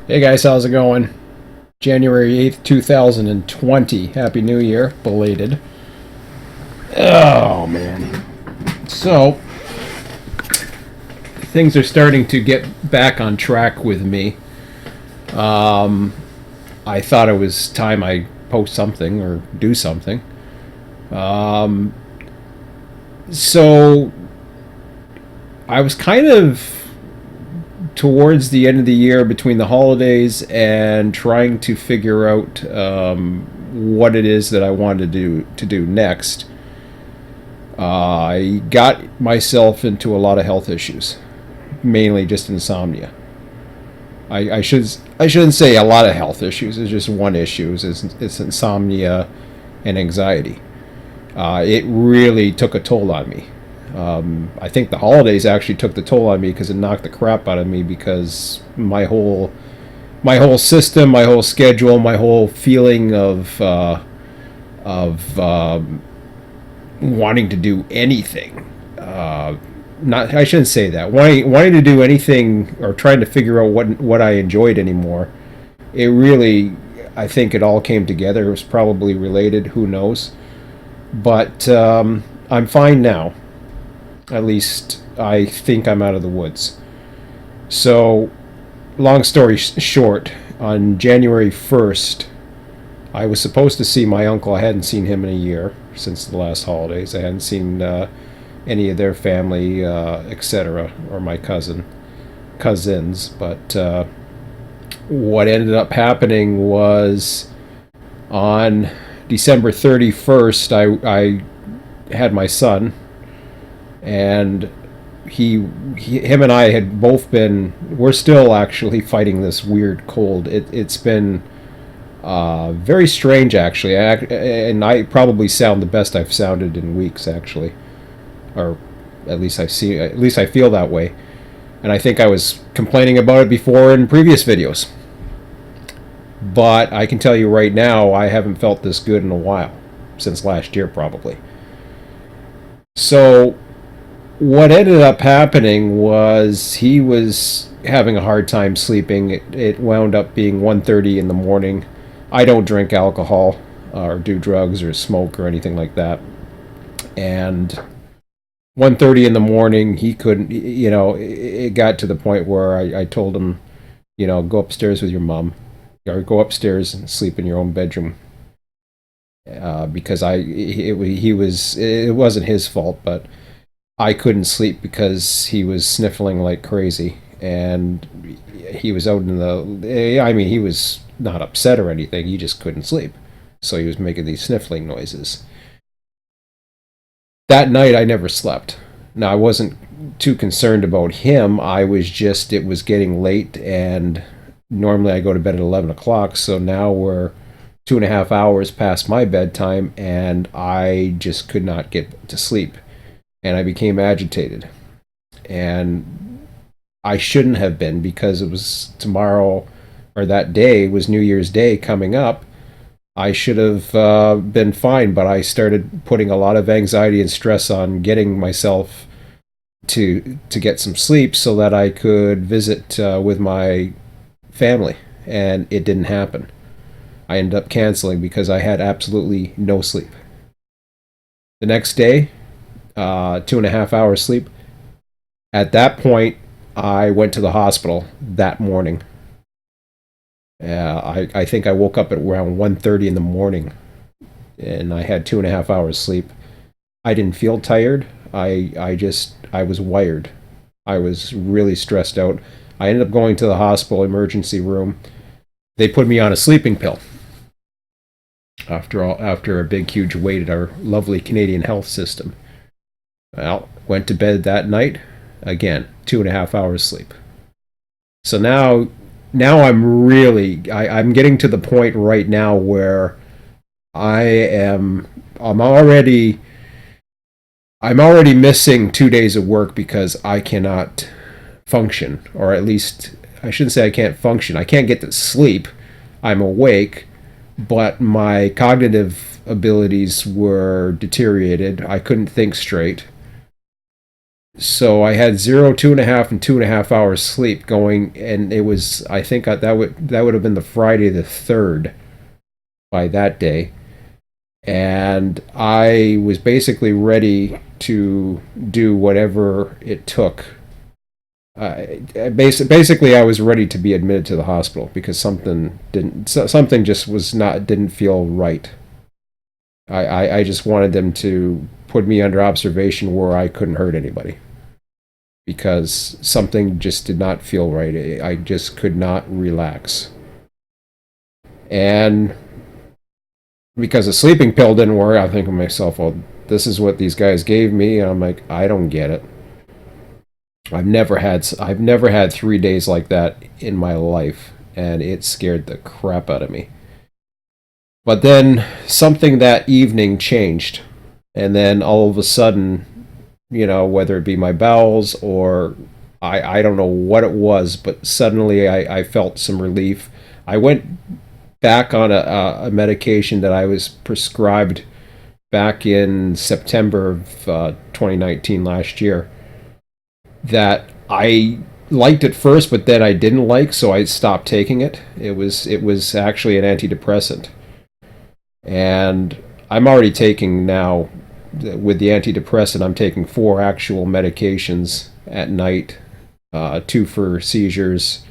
Hey guys, how's it going? January 8th, 2020. Happy New Year, belated. Oh man. So, things are starting to get back on track with me. Um, I thought it was time I post something or do something. Um, so, I was kind of towards the end of the year between the holidays and trying to figure out what it is that I wanted to do next. I got myself into a lot of health issues, mainly just insomnia. I shouldn't say a lot of health issues. It's just one issue. It's insomnia and anxiety. It really took a toll on me. I think the holidays actually took the toll on me because it knocked the crap out of me because my whole system, my whole schedule, my whole feeling of wanting to do anything. Not I shouldn't say that. Wanting to do anything or trying to figure out what I enjoyed anymore. It really, I think it all came together. It was probably related. Who knows? But I'm fine now. At least I think I'm out of the woods. So, long story short, on January 1st, I was supposed to see my uncle. I hadn't seen him in a year since the last holidays. I hadn't seen any of their family, etc., or my cousins. But what ended up happening was on December 31st, I had my son, and him and I had both been. We're still actually fighting this weird cold. It's been very strange, actually, and I probably sound the best I've sounded in weeks, actually, or at least I see. At least I feel that way, and I think I was complaining about it before in previous videos. But I can tell you right now, I haven't felt this good in a while, since last year probably. So what ended up happening was he was having a hard time sleeping. It wound up being 1:30 in the morning. I don't drink alcohol or do drugs or smoke or anything like that. And 1:30 in the morning, he couldn't. It got to the point where I told him, go upstairs with your mom, or go upstairs and sleep in your own bedroom. Because he was it wasn't his fault, but I couldn't sleep because he was sniffling like crazy, and he was out in the. I mean, he was not upset or anything. He just couldn't sleep, so he was making these sniffling noises. That night, I never slept. Now, I wasn't too concerned about him. I was just it was getting late, and normally I go to bed at 11 o'clock. So now we're 2.5 hours past my bedtime, and I just could not get to sleep, and I became agitated. And I shouldn't have been because it was tomorrow, or that day was New Year's Day coming up. I should have been fine, but I started putting a lot of anxiety and stress on getting myself to get some sleep so that I could visit with my family, and it didn't happen. I ended up canceling because I had absolutely no sleep. The next day, 2.5 hours sleep. At that point, I went to the hospital that morning. I think I woke up at around 1:30 in the morning, and I had 2.5 hours sleep. I didn't feel tired. I was wired. I was really stressed out. I ended up going to the hospital emergency room. They put me on a sleeping pill. After a big huge wait at our lovely Canadian health system. Well, went to bed that night. Again, 2.5 hours sleep. So now I'm getting to the point right now where I am I'm already I'm already missing 2 days of work because I cannot function, or at least I shouldn't say I can't function. I can't get to sleep. I'm awake, but my cognitive abilities were deteriorated. I couldn't think straight. So I had zero, 2.5, and 2.5 hours sleep going, and it was, I think that would have been the Friday the 3rd by that day, and I was basically ready to do whatever it took. Basically, I was ready to be admitted to the hospital because something just was not didn't feel right. I just wanted them to put me under observation where I couldn't hurt anybody because something just did not feel right. I just could not relax. And because a sleeping pill didn't work, I think to myself, well, this is what these guys gave me. And I'm like, I don't get it. I've never had 3 days like that in my life, and it scared the crap out of me. But then something that evening changed, and then all of a sudden, whether it be my bowels or I don't know what it was, but suddenly I felt some relief. I went back on a medication that I was prescribed back in September of 2019 last year that I liked at first, but then I didn't like, so I stopped taking it. It was actually an antidepressant, and I'm already taking now with the antidepressant. I'm taking four actual medications at night, two for seizures,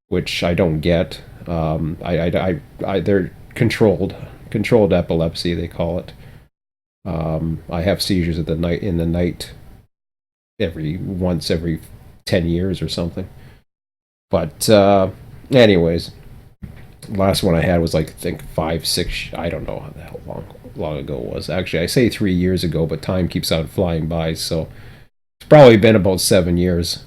which I don't get. They're controlled epilepsy, they call it. I have seizures at the night in the night every 10 years or something. But anyways, last one I had was like I think 5, 6. I don't know how long ago it was. Actually, I say 3 years ago, but time keeps on flying by, so it's probably been about 7 years.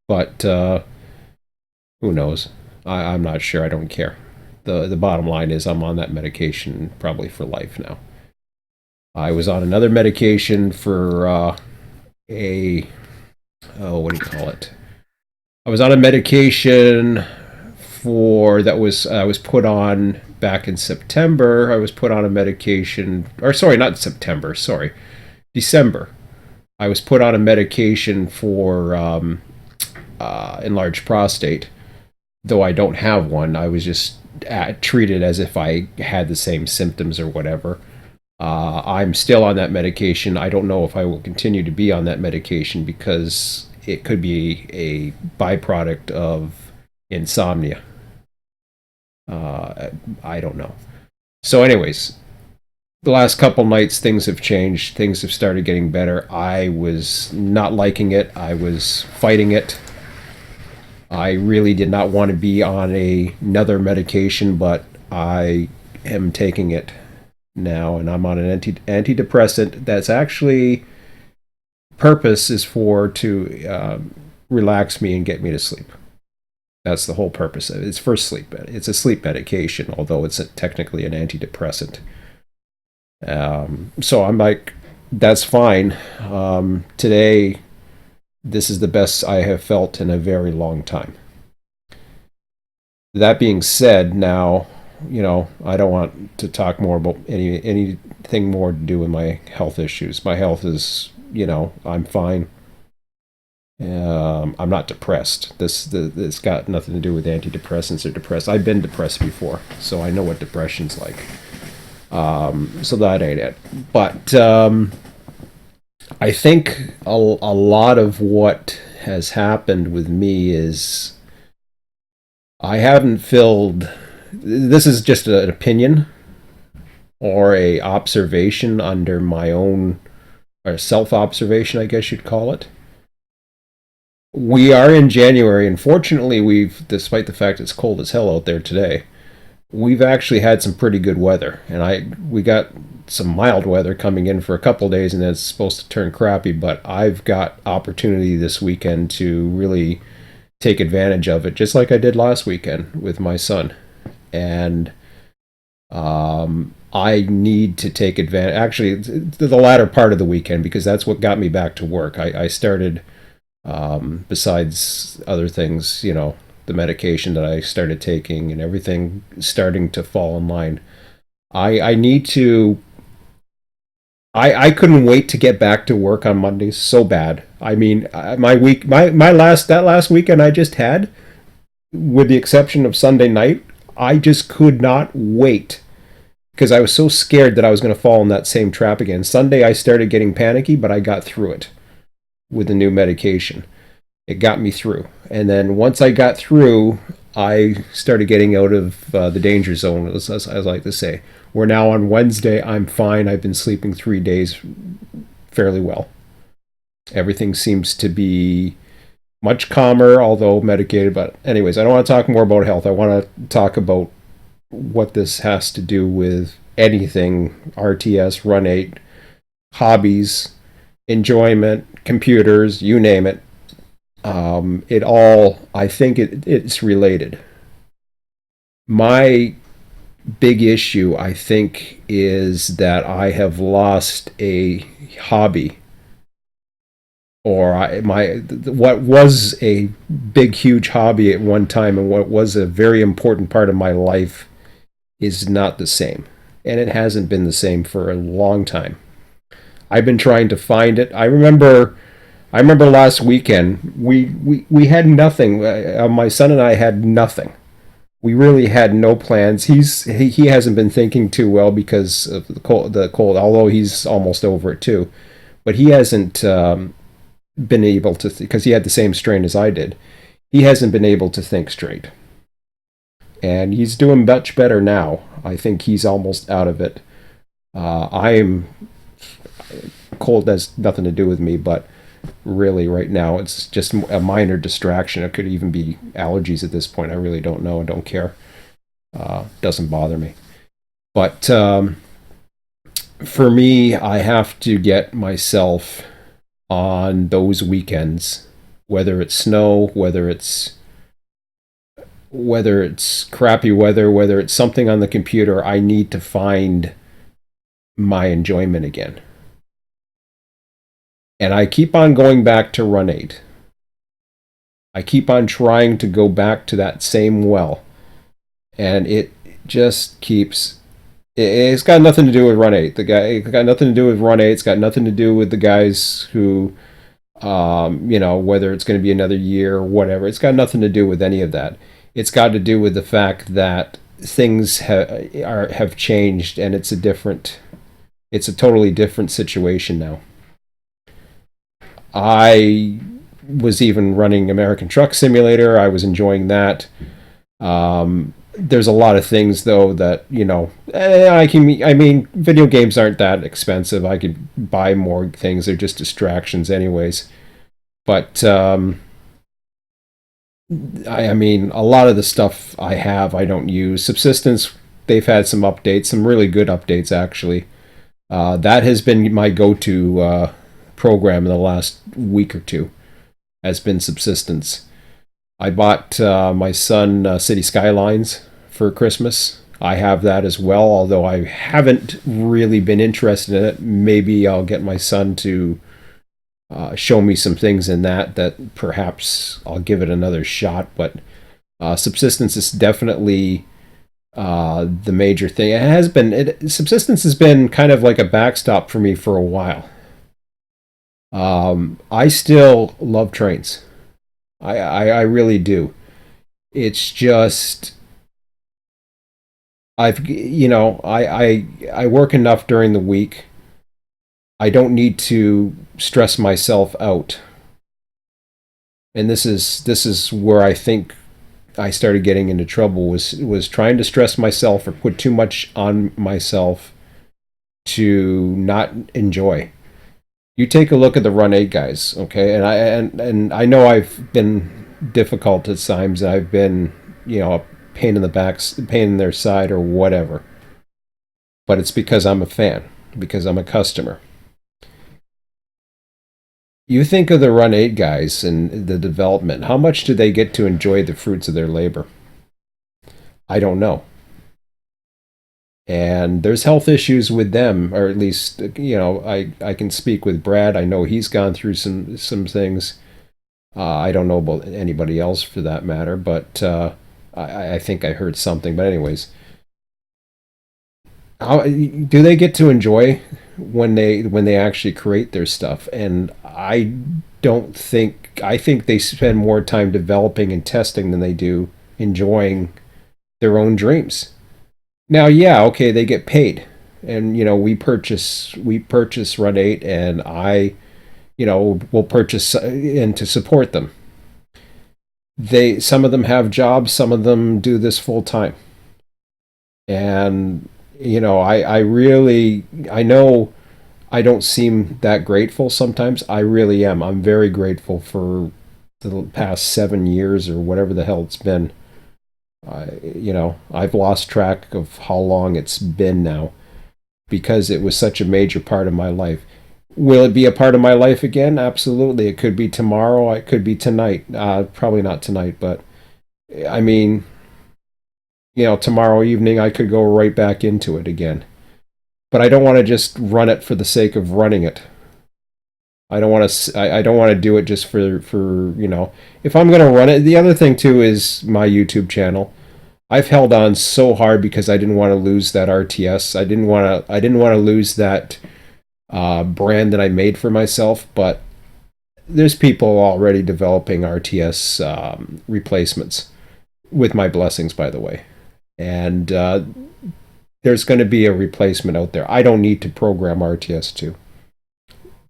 But who knows? I'm not sure. I don't care. The bottom line is I'm on that medication probably for life now. I was on another medication for a what do you call it? I was on a medication for that was I was put on back in September. I was put on a medication, or sorry, not September. Sorry, December. I was put on a medication for enlarged prostate. Though I don't have one, I was just treated as if I had the same symptoms or whatever. I'm still on that medication. I don't know if I will continue to be on that medication because it could be a byproduct of insomnia. I don't know. So, anyways, the last couple nights things have changed. Things have started getting better. I was not liking it. I was fighting it. I really did not want to be on another medication, but I am taking it now, and I'm on an antidepressant that's actually purpose is for to relax me and get me to sleep. That's the whole purpose of it. It's for sleep. It's a sleep medication, although it's technically an antidepressant. So I'm like, that's fine. Today, this is the best I have felt in a very long time. That being said, now, I don't want to talk more about anything more to do with my health issues. My health is, I'm fine. I'm not depressed. This got nothing to do with antidepressants or depressed. I've been depressed before, so I know what depression's like. So that ain't it. But I think a lot of what has happened with me is I haven't filled. This is just an opinion or a observation under my own or self observation, I guess you'd call it. We are in January, and fortunately, despite the fact it's cold as hell out there today, we've actually had some pretty good weather, and we got some mild weather coming in for a couple of days, and then it's supposed to turn crappy. But I've got opportunity this weekend to really take advantage of it, just like I did last weekend with my son, and I need to take advantage. Actually, the latter part of the weekend because that's what got me back to work. I started, besides other things, the medication that I started taking and everything starting to fall in line. I need to I couldn't wait to get back to work on Mondays so bad. I mean, that last weekend I just had, with the exception of Sunday night, I just could not wait because I was so scared that I was going to fall in that same trap again. Sunday I started getting panicky, but I got through it with the new medication. It got me through. And then once I got through, I started getting out of the danger zone, as I like to say. We're now on Wednesday. I'm fine. I've been sleeping 3 days fairly well. Everything seems to be much calmer, although medicated. But, anyways, I don't want to talk more about health. I want to talk about what this has to do with anything RTS, Run 8, hobbies, enjoyment, computers, you name it. It all, I think it's related. My big issue, I think, is that I have lost a hobby, or what was a big, huge hobby at one time, and what was a very important part of my life is not the same, and it hasn't been the same for a long time. I've been trying to find it. I remember last weekend we had nothing. My son and I had nothing. We really had no plans. He hasn't been thinking too well because of the cold. The cold, although he's almost over it too, but he hasn't been able to because he had the same strain as I did. He hasn't been able to think straight, and he's doing much better now. I think he's almost out of it. I'm cold has nothing to do with me, but really right now it's just a minor distraction. It could even be allergies at this point. I really don't know. I don't care. Doesn't bother me. But for me, I have to get myself on those weekends, whether it's snow, whether it's crappy weather, whether it's something on the computer. I need to find my enjoyment again. And I keep on going back to Run 8. I keep on trying to go back to that same well. And it just keeps. It's got nothing to do with Run 8. It's got nothing to do with Run 8. It's got nothing to do with the guys who, whether it's going to be another year or whatever. It's got nothing to do with any of that. It's got to do with the fact that things have changed, and it's a totally different situation now. I was even running American Truck Simulator. I was enjoying that. There's a lot of things though that I mean, video games aren't that expensive. I could buy more things. They're just distractions, anyways. But I mean, a lot of the stuff I don't use. Subsistence, they've had some updates, some really good updates actually. That has been my go-to program in the last week or two. Has been Subsistence. I bought my son City Skylines for Christmas. I have that as well, although I haven't really been interested in it. Maybe I'll get my son to show me some things in that perhaps I'll give it another shot. But Subsistence is definitely the major thing. It has been. Subsistence has been kind of like a backstop for me for a while. I still love trains. I really do. It's just I work enough during the week. I don't need to stress myself out. And this is where I think I started getting into trouble was trying to stress myself or put too much on myself to not enjoy. You take a look at the Run 8 guys, okay? And I know I've been difficult at times. I've been, a pain in the back, pain in their side or whatever. But it's because I'm a fan, because I'm a customer. You think of the Run 8 guys and the development. How much do they get to enjoy the fruits of their labor? I don't know. And there's health issues with them, or at least I can speak with Brad. I know he's gone through some things. I don't know about anybody else for that matter, but I think I heard something. But anyways, how do they get to enjoy when they actually create their stuff. And I think they spend more time developing and testing than they do enjoying their own dreams. Now, yeah, okay, they get paid. And we purchase Run 8, and I will purchase and to support them. They Some of them have jobs, some of them do this full time. And I really, I know I don't seem that grateful sometimes. I really am. I'm very grateful for the past 7 years or whatever the hell it's been. I've lost track of how long it's been now because it was such a major part of my life. Will it be a part of my life again? Absolutely. It could be tomorrow. It could be tonight. Probably not tonight, but I mean, tomorrow evening I could go right back into it again. But I don't want to just run it for the sake of running it. I don't want to. I don't want to do it just for. If I'm going to run it. The other thing too is my YouTube channel. I've held on so hard because I didn't want to lose that RTS. I didn't want to. I didn't want to lose that brand that I made for myself. But there's people already developing RTS replacements with my blessings, by the way. And there's going to be a replacement out there. I don't need to program RTS2.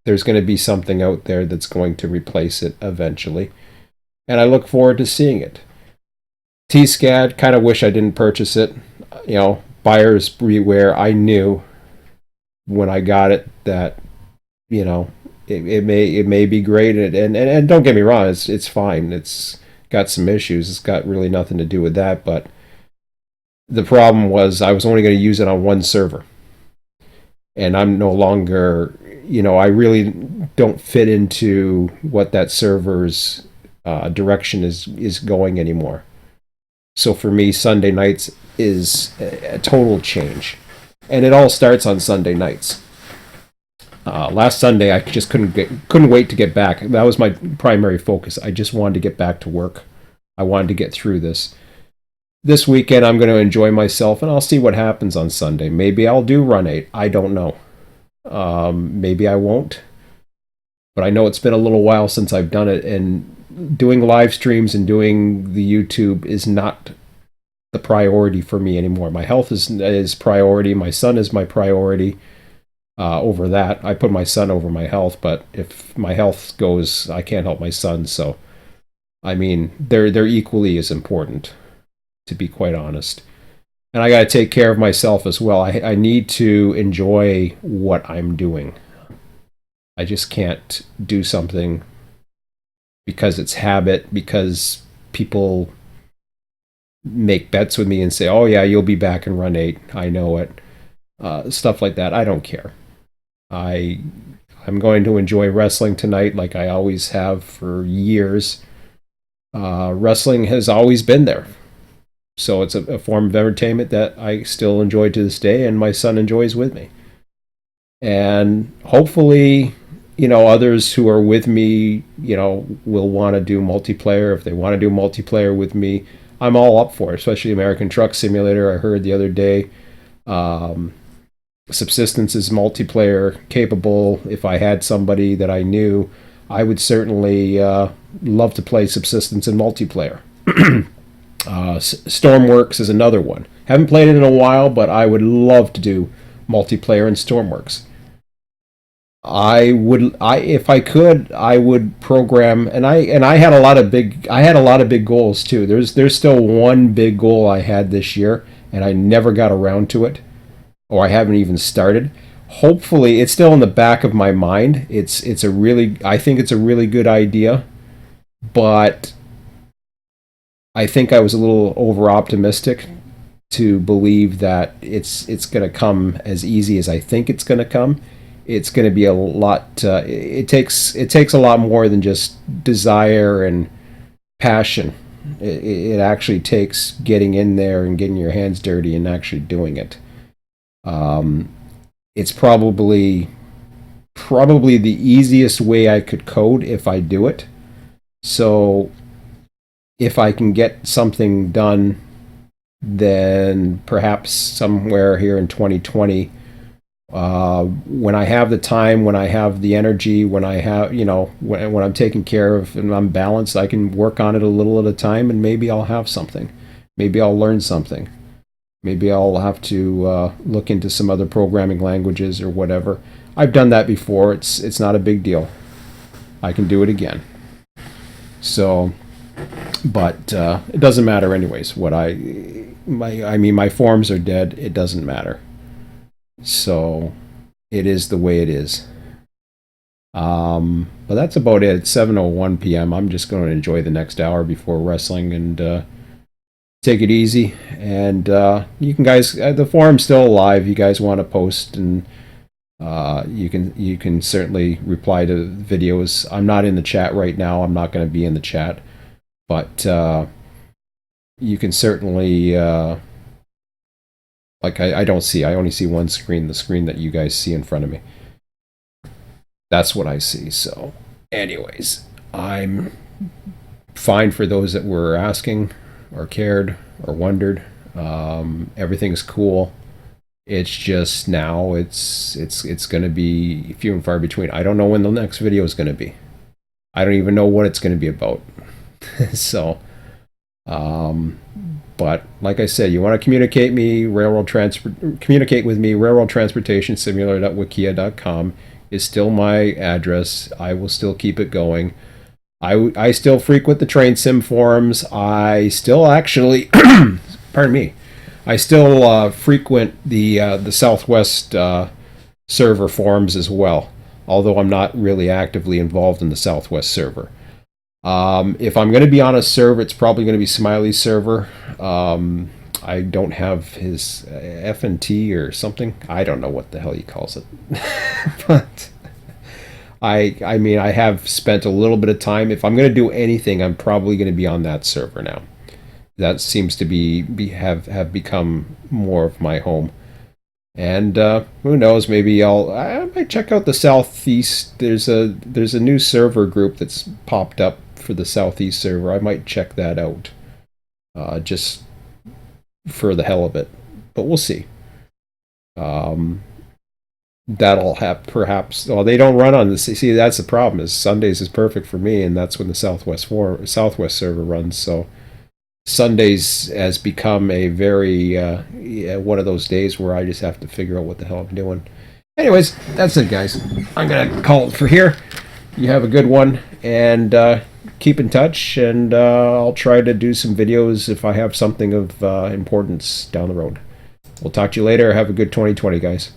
There's going to be something out there that's going to replace it eventually. And I look forward to seeing it. T-SCAD, kind of wish I didn't purchase it. Buyers beware. I knew when I got it that, it may be great. And don't get me wrong, it's fine. It's got some issues. It's got really nothing to do with that. But the problem was I was only going to use it on one server. And I'm no longer, I really don't fit into what that server's direction is going anymore. So for me, Sunday nights is a total change. And it all starts on Sunday nights. Last Sunday, I just couldn't wait to get back. That was my primary focus. I just wanted to get back to work. I wanted to get through this. This weekend, I'm going to enjoy myself, and I'll see what happens on Sunday. Maybe I'll do Run 8. I don't know. Maybe I won't. But I know it's been a little while since I've done it, and doing live streams and doing the YouTube is not the priority for me anymore. My health is priority. My son is my priority over that. I put my son over my health, but if my health goes, I can't help my son. So, I mean, they're equally as important, to be quite honest. And I got to take care of myself as well. I need to enjoy what I'm doing. I just can't do something because it's habit, because people make bets with me and say, oh yeah, you'll be back in Run 8. I know it. Stuff like that. I don't care. I'm going to enjoy wrestling tonight like I always have for years. Wrestling has always been there. So it's a form of entertainment that I still enjoy to this day, and my son enjoys with me. And hopefully, others who are with me, will want to do multiplayer. If they want to do multiplayer with me, I'm all up for it, especially American Truck Simulator. I heard the other day, Subsistence is multiplayer capable. If I had somebody that I knew, I would certainly love to play Subsistence in multiplayer. Stormworks is another one. Haven't played it in a while, but I would love to do multiplayer in Stormworks. If I could, I would program, and I had a lot of big goals too. There's still one big goal I had this year, and I never got around to it, or I haven't even started. Hopefully, it's still in the back of my mind. I think it's a really good idea, but I think I was a little over optimistic to believe that it's going to come as easy as I think it's going to come. It's going to be a lot. It takes a lot more than just desire and passion. It actually takes getting in there and getting your hands dirty and actually doing it. It's probably the easiest way I could code if I do it. So if I can get something done, then perhaps somewhere here in 2020 When I have the time, when I have the energy, when I have, when I'm taken care of and I'm balanced, I can work on it a little at a time, and maybe I'll have something. Maybe I'll learn something. Maybe I'll have to look into some other programming languages or whatever. I've done that before. It's not a big deal. I can do it again. So, but it doesn't matter anyways. My forms are dead. It doesn't matter. So, it is the way it is. But that's about it. It's 7:01 p.m. I'm just going to enjoy the next hour before wrestling and take it easy. And you can guys, the forum's still alive. You guys want to post, and you can certainly reply to videos. I'm not in the chat right now. I'm not going to be in the chat, but you can certainly I don't see. I only see one screen, the screen that you guys see in front of me. That's what I see. So, anyways, I'm fine for those that were asking or cared or wondered. Everything's cool. It's just now it's going to be few and far between. I don't know when the next video is going to be. I don't even know what it's going to be about. So, but like I said, you want to communicate with me, railroad transportation simulator.wikia.com is still my address. I will still keep it going. I still frequent the train sim forums. I still actually, pardon me, I still frequent the Southwest server forums as well, although I'm not really actively involved in the Southwest server. If I'm going to be on a server, it's probably going to be Smiley's server. I don't have his F&T or something. I don't know what the hell he calls it. But I mean, I have spent a little bit of time. If I'm going to do anything, I'm probably going to be on that server now. That seems to have become more of my home. And who knows? Maybe I might check out the Southeast. There's a new server group that's popped up for the Southeast server. I might check that out, just for the hell of it. But we'll see. That'll have perhaps. Well, they don't run on the. See, that's the problem. Is Sundays is perfect for me, and that's when the Southwest server runs. So Sundays has become a very one of those days where I just have to figure out what the hell I'm doing. Anyways, that's it, guys. I'm gonna call it for here. You have a good one, and keep in touch. And I'll try to do some videos if I have something of importance down the road. We'll talk to you later. Have a good 2020, guys.